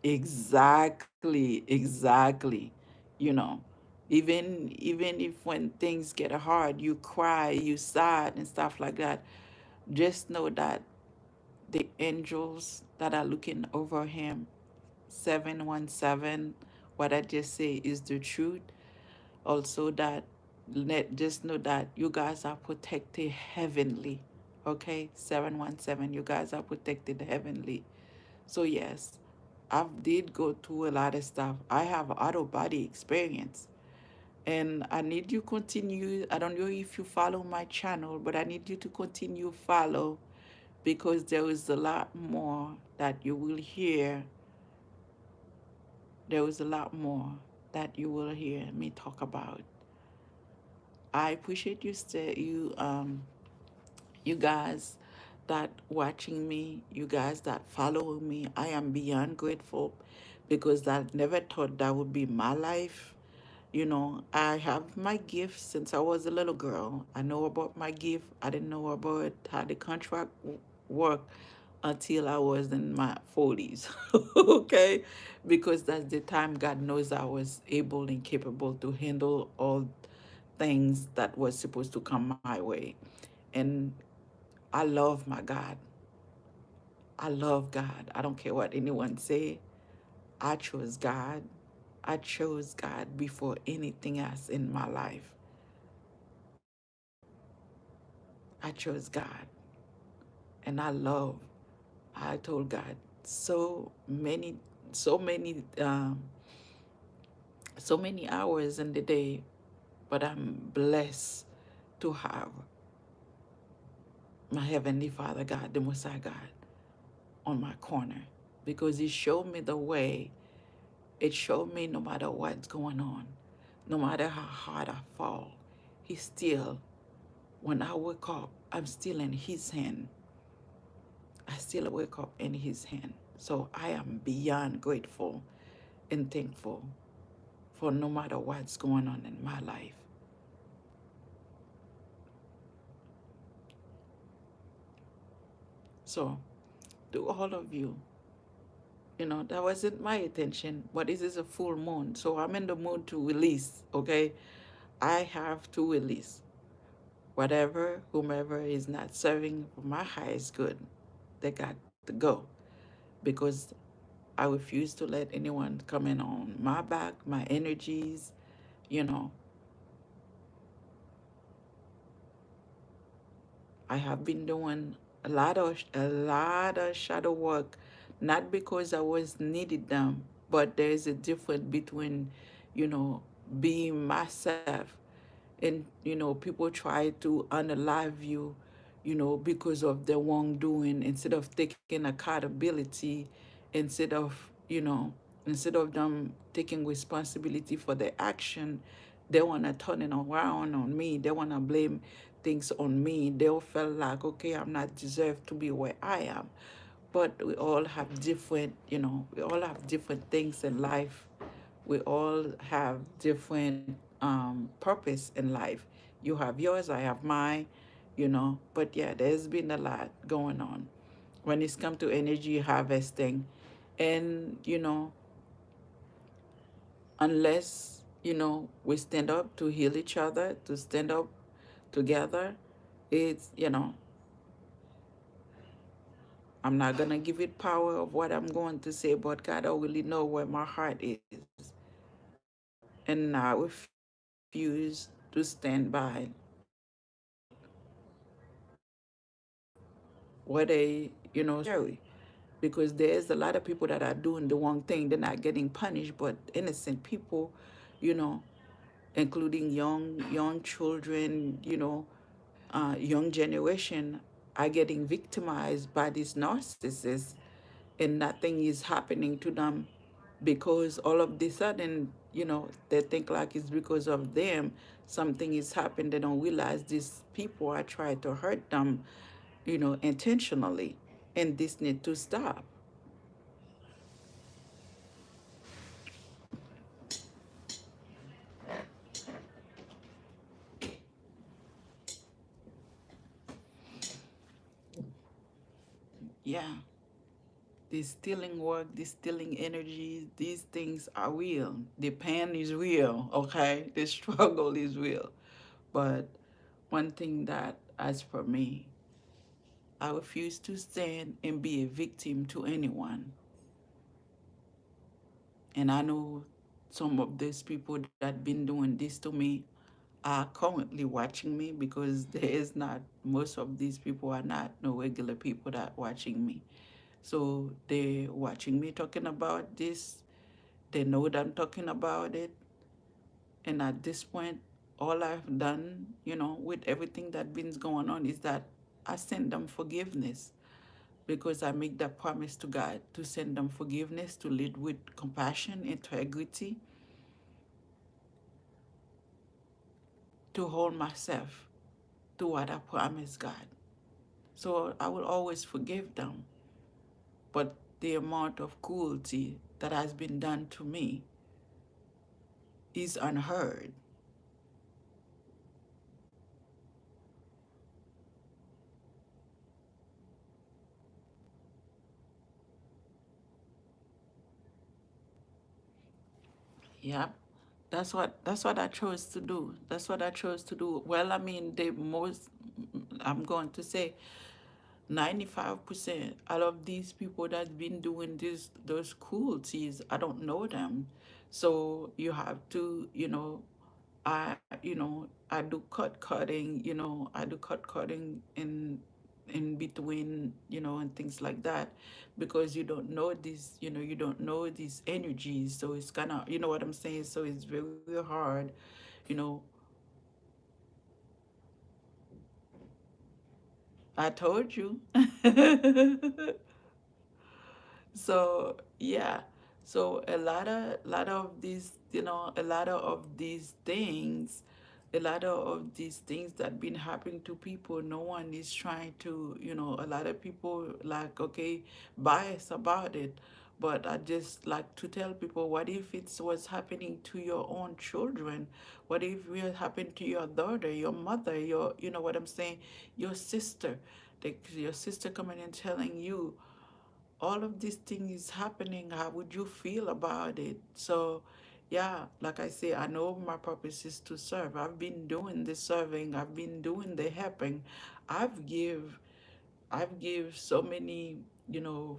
Exactly, exactly. You know, even if when things get hard, you cry, you sad and stuff like that. Just know that the angels that are looking over him, 717, what I just say is the truth. Also that, just know that you guys are protected heavenly. Okay, 717, you guys are protected heavenly. So yes, I did go through a lot of stuff. I have out of body experience. And I need you continue. I don't know if you follow my channel, but I need you to continue follow, because there is a lot more that you will hear. There is a lot more that you will hear me talk about. I appreciate you guys that watching me, you guys that follow me. I am beyond grateful, because I never thought that would be my life. I have my gift since I was a little girl. I know about my gift. I didn't know about how the contract worked until I was in my 40s. Okay? Because that's the time God knows I was able and capable to handle all things that was supposed to come my way. And I love my God. I love God. I don't care what anyone say. I chose God. I chose God before anything else in my life. I chose God. And I love. I told God so many, so many, so many hours in the day, but I'm blessed to have my Heavenly Father God, the Most High God, on my corner because He showed me the way. It showed me no matter what's going on, no matter how hard I fall, He still, when I wake up, I'm still in His hand. I still wake up in His hand. So I am beyond grateful and thankful for no matter what's going on in my life. So, to all of you, that wasn't my intention, but this is a full moon. So I'm in the mood to release, okay? I have to release whatever, whomever is not serving for my highest good, they got to go because I refuse to let anyone come in on my back, my energies, you know. I have been doing a lot of shadow work, not because I was needed them, but there is a difference between, you know, being myself and people try to unalive you, because of their wrongdoing instead of taking accountability, instead of instead of them taking responsibility for their action. They want to turn it around on me. They want to blame things on me. They'll feel like, okay, I'm not deserved to be where I am. But we all have different, we all have different things in life. We all have different purpose in life. You have yours, I have mine, But yeah, there's been a lot going on when it's come to energy harvesting. And, unless, we stand up to heal each other, to stand up together, it's, I'm not going to give it power of what I'm going to say, but God already know where my heart is. And I refuse to stand by what scary. Because there's a lot of people that are doing the wrong thing. They're not getting punished, but innocent people, you know, including young children, young generation are getting victimized by these narcissists, and nothing is happening to them because all of the sudden, they think like it's because of them something is happened. They don't realize these people are trying to hurt them, intentionally, and this need to stop. Yeah, this stealing work, this stealing energy, these things are real. The pain is real, okay? The struggle is real. But one thing that, as for me, I refuse to stand and be a victim to anyone. And I know some of these people that been doing this to me are currently watching me, because there is not, most of these people are not no regular people that watching me. So they watching me talking about this. They know that I'm talking about it. And at this point, all I've done, with everything that been going on, is that I send them forgiveness, because I make that promise to God to send them forgiveness, to lead with compassion, integrity, to hold myself to what I promised God. So I will always forgive them. But the amount of cruelty that has been done to me is unheard. Yep. That's what I chose to do. That's what I chose to do. Well, I mean, the most, I'm going to say 95% all of these people that's been doing those cruelties, I don't know them. So you have to, I do cut cutting, I do cut cutting, and in between, and things like that, because you don't know these, you don't know these energies. So it's kind of, you know what I'm saying? So it's very hard, you know. I told you. So yeah, so a lot of these, a lot of these things, that been happening to people, no one is trying to, a lot of people like, okay, bias about it. But I just like to tell people, what if it's what's happening to your own children? What if it happened to your daughter, your mother, your, you know what I'm saying, your sister? Your sister coming and telling you all of these things is happening. How would you feel about it? So yeah, like I say, I know my purpose is to serve. I've been doing the serving, I've been doing the helping. I've give i've give so many,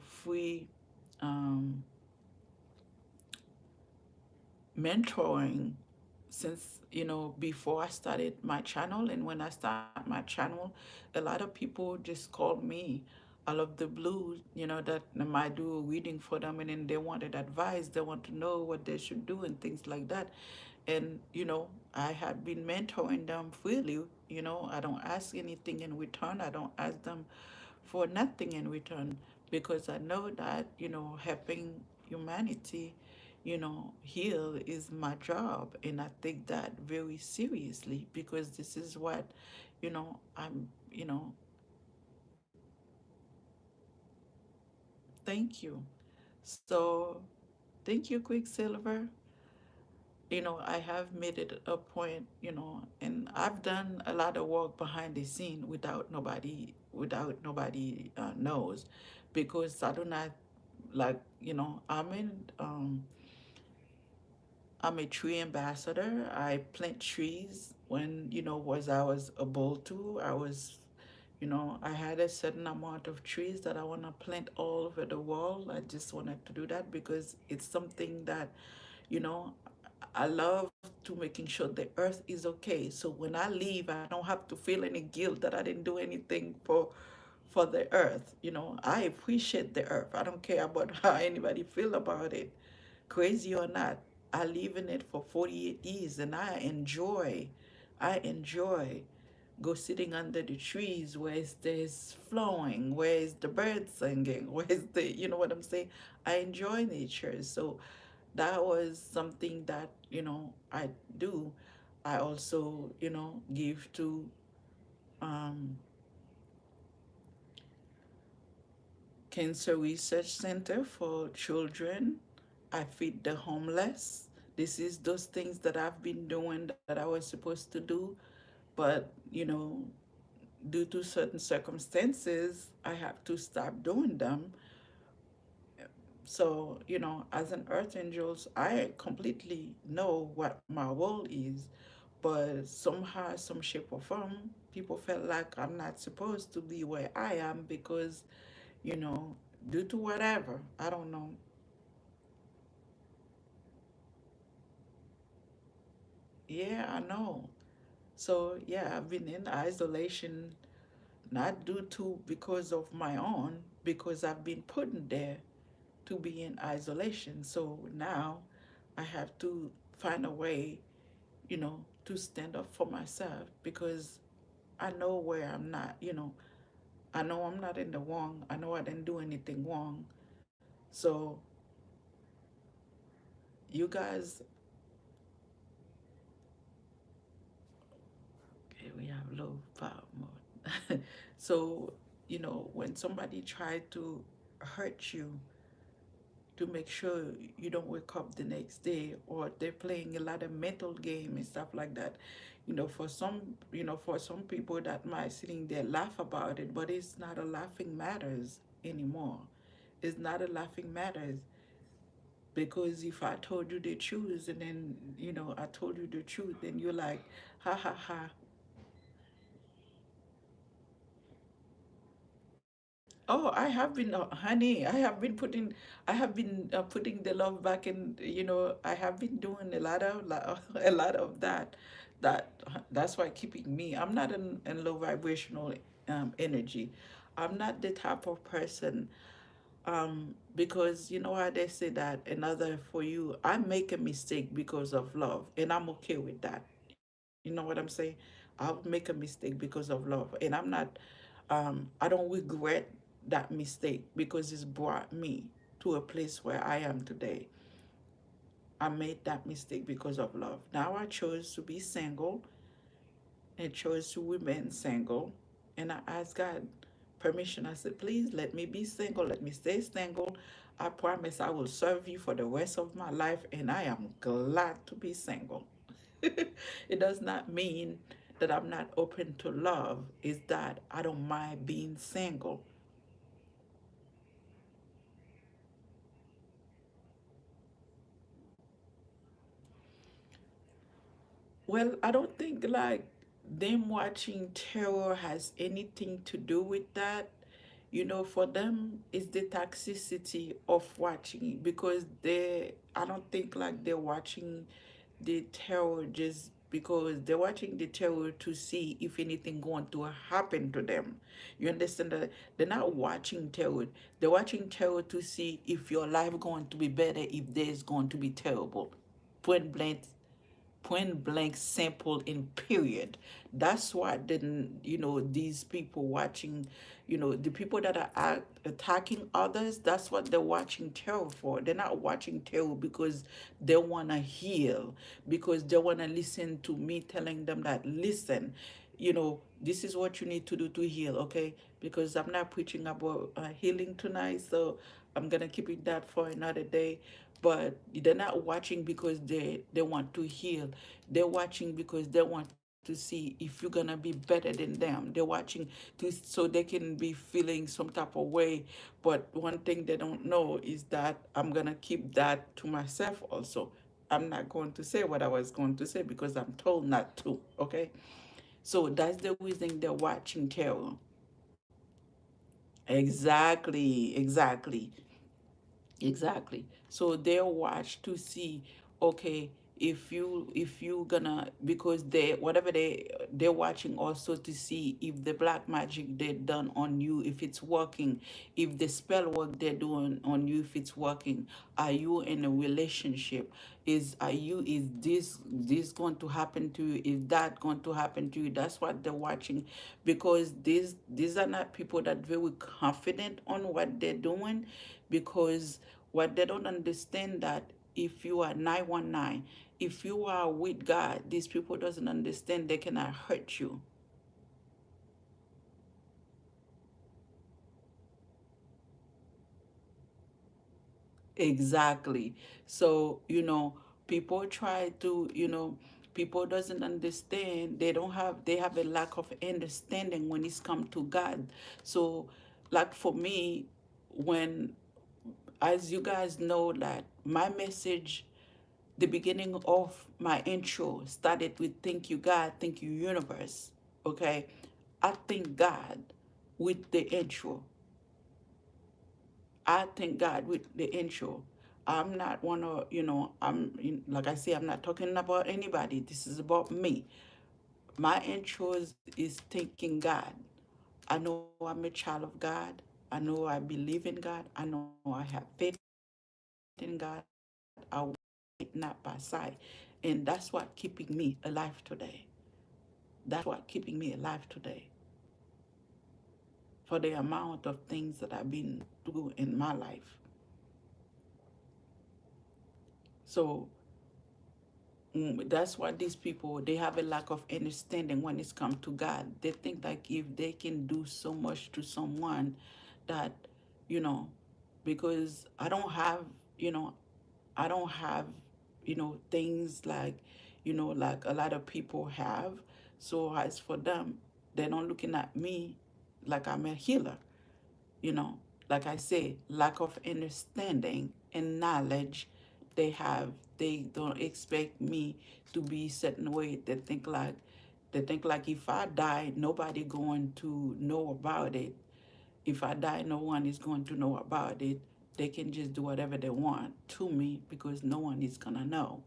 free um mentoring since, before I started my channel. And when I start my channel, a lot of people just call me out of the blue, that I might do a reading for them, and then they wanted advice, they want to know what they should do and things like that. And I have been mentoring them freely. I don't ask anything in return. I don't ask them for nothing in return, because I know that, helping humanity, heal is my job. And I take that very seriously, because this is what, I'm, thank you. So, thank you, Quicksilver. I have made it a point, and I've done a lot of work behind the scene without nobody knows, because I do not like, I'm a tree ambassador. I plant trees when, was I was able to. I had a certain amount of trees that I want to plant all over the world. I just wanted to do that because it's something that, you know, I love to making sure the earth is okay. So when I leave, I don't have to feel any guilt that I didn't do anything for the earth. I appreciate the earth. I don't care about how anybody feel about it, crazy or not. I live in it for 48 years, and I enjoy go sitting under the trees where there's flowing, where is the birds singing, where is the, you know what I'm saying? I enjoy nature. So that was something that, I do. I also, give to um, Cancer Research Center for children. I feed the homeless. This is those things that I've been doing that I was supposed to do, but due to certain circumstances, I have to stop doing them. So, as an Earth Angels, I completely know what my role is, but somehow, some shape or form, people felt like I'm not supposed to be where I am because, you know, due to whatever, I don't know. Yeah, I know. So, yeah, I've been in isolation, not due to because of my own, because I've been put in there to be in isolation. So now I have to find a way, to stand up for myself, because I know where I'm not, I know I'm not in the wrong. I know I didn't do anything wrong. So you guys, okay, we have low power mode. So, when somebody tried to hurt you, to make sure you don't wake up the next day, or they're playing a lot of mental game and stuff like that, for some people that might sitting there laugh about it, but it's not a laughing matters anymore. It's not a laughing matters, because if I told you the truth, and then I told you the truth, and you're like, ha ha ha. Oh, I have been, honey. I have been putting the love back in. I have been doing a lot of, a lot of that. That's why keeping me. I'm not in low vibrational. energy. I'm not the type of person, because you know how they say that another for you, I make a mistake because of love, and I'm okay with that. You know what I'm saying? I'll make a mistake because of love, and I'm not, I don't regret that mistake because it's brought me to a place where I am today. I made that mistake because of love. Now I chose to be single and chose to remain single. And I asked God permission. I said, please let me be single. Let me stay single. I promise I will serve you for the rest of my life. And I am glad to be single. It does not mean that I'm not open to love. It's that I don't mind being single. Well, I don't think like them watching terror has anything to do with that. You know, for them, it's the toxicity of watching it because I don't think like they're watching the terror just because they're watching the terror to see if anything going to happen to them. You understand that they're not watching terror. They're watching terror to see if your life going to be better, if there's going to be terrible. Point blank, simple, in period. That's what then, these people watching, the people that are attacking others, that's what they're watching terror for. They're not watching terror because they want to heal, because they want to listen to me telling them that, listen, this is what you need to do to heal, okay? Because I'm not preaching about healing tonight, so I'm gonna keep it that for another day. But they're not watching because they want to heal. They're watching because they want to see if you're gonna be better than them. They're watching so they can be feeling some type of way. But one thing they don't know is that I'm gonna keep that to myself also. I'm not going to say what I was going to say because I'm told not to, okay? So that's the reason they're watching terror. Exactly. Exactly. So they'll watch to see, okay, if you gonna, because they're watching also to see if the black magic they done on you, if it's working, if the spell work they're doing on you, if it's working. Are you in a relationship? Is this going to happen to you? Is that going to happen to you? That's what they're watching, because these are not people that very confident on what they're doing, because what they don't understand that if you are 919, if you are with God, these people doesn't understand they cannot hurt you. Exactly. So, people try to, people doesn't understand. They have a lack of understanding when it's come to God. So, like for me, when, as you guys know, that my message, the beginning of my intro started with thank you, God, thank you, universe. Okay. I thank God with the intro. I thank God with the intro. I'm not one of, like I say, I'm not talking about anybody. This is about me. My intro is thanking God. I know I'm a child of God. I know I believe in God. I know I have faith in God. I walk not by sight. And that's what keeping me alive today. That's what keeping me alive today. For the amount of things that I've been through in my life. So that's why these people, they have a lack of understanding when it's come to God. They think like if they can do so much to someone that, you know because you know I don't have, things like, like a lot of people have. So as for them, they're not looking at me like I'm a healer. you know like I say, lack of understanding and knowledge they have. They don't expect me to be certain way. They think like if I die, nobody going to know about it. If I die, no one is going to know about it. They can just do whatever they want to me because no one is gonna know.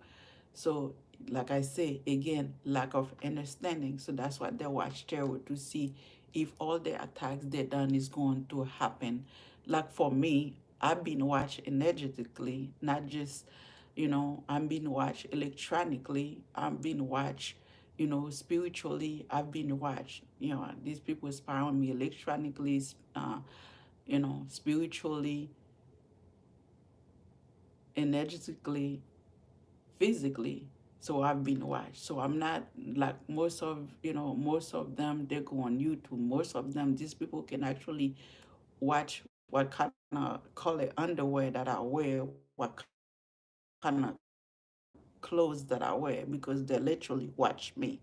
So, like I say again, lack of understanding. So that's what they watch terror to see if all the attacks they done is going to happen. Like for me, I've been watched energetically, not just, I'm being watched electronically. I'm being watched, spiritually. I've been watched. These people spy on me electronically, spiritually, energetically, physically. So I've been watched. So I'm not like most of them, they go on YouTube. Most of them, these people can actually watch what kind of color underwear that I wear, what kind of clothes that I wear, because they literally watch me.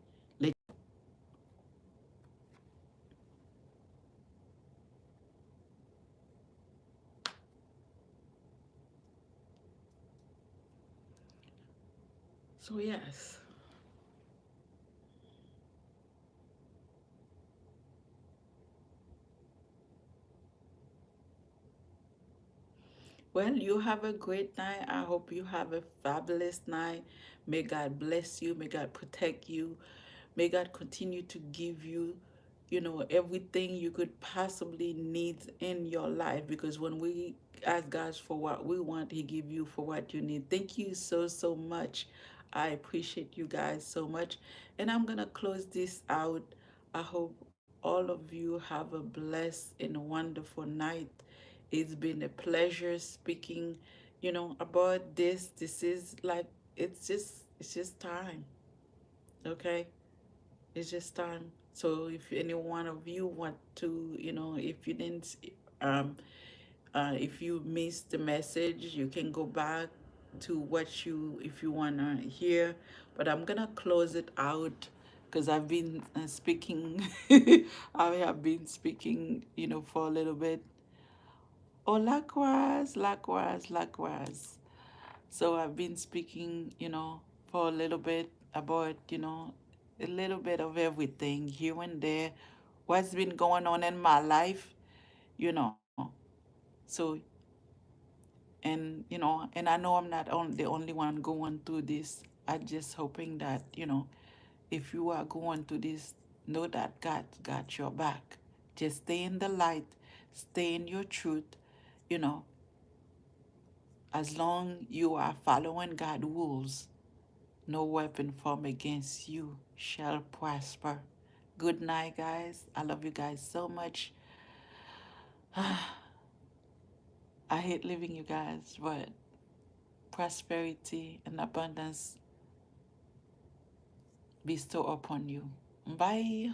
So yes. Well, you have a great night. I hope you have a fabulous night. May God bless you. May God protect you. May God continue to give you, everything you could possibly need in your life. Because when we ask God for what we want, He give you for what you need. Thank you so, so much. I appreciate you guys so much. And I'm going to close this out. I hope all of you have a blessed and wonderful night. It's been a pleasure speaking, about this. This is like, it's just time. Okay? It's just time. So if any one of you want to, if you didn't, um, if you missed the message, you can go back to what if you want to hear. But I'm going to close it out because I've been speaking, I have been speaking, for a little bit. Oh, likewise, likewise, likewise. So I've been speaking, for a little bit about, a little bit of everything here and there, what's been going on in my life, you know. So, and I know I'm not the only one going through this. I just hoping that, if you are going through this, know that God got your back. Just stay in the light, stay in your truth, you know, as long you are following God's rules. No weapon formed against you shall prosper. Good night, guys. I love you guys so much. I hate leaving you guys, but prosperity and abundance bestow upon you. Bye.